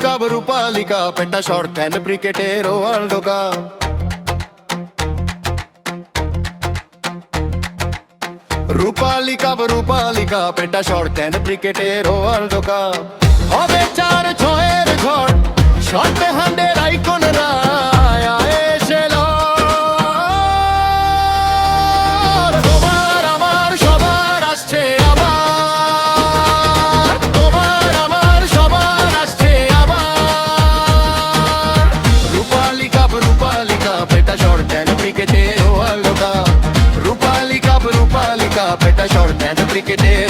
রূপালী cup এটা short hand ক্রিকেটের world cup. রূপালী cup এটা শর্ট হ্যান্ড ক্রিকেটের ওয়ার্ল্ড কাপ। হবে 4-6-এর ঝড়, শর্ট হ্যান্ডের আইকন রায় এসে তোমার আমার সবার আসছে আবার, তোমার আমার সবার আসছে আবার। রূপালী কাপ এটা শর্ট হ্যান্ড ক্রিকেটের ওয়ার্ল্ড কাপ। রূপালী কাপ এটা শর্ট হ্যান্ড ক্রিকেটের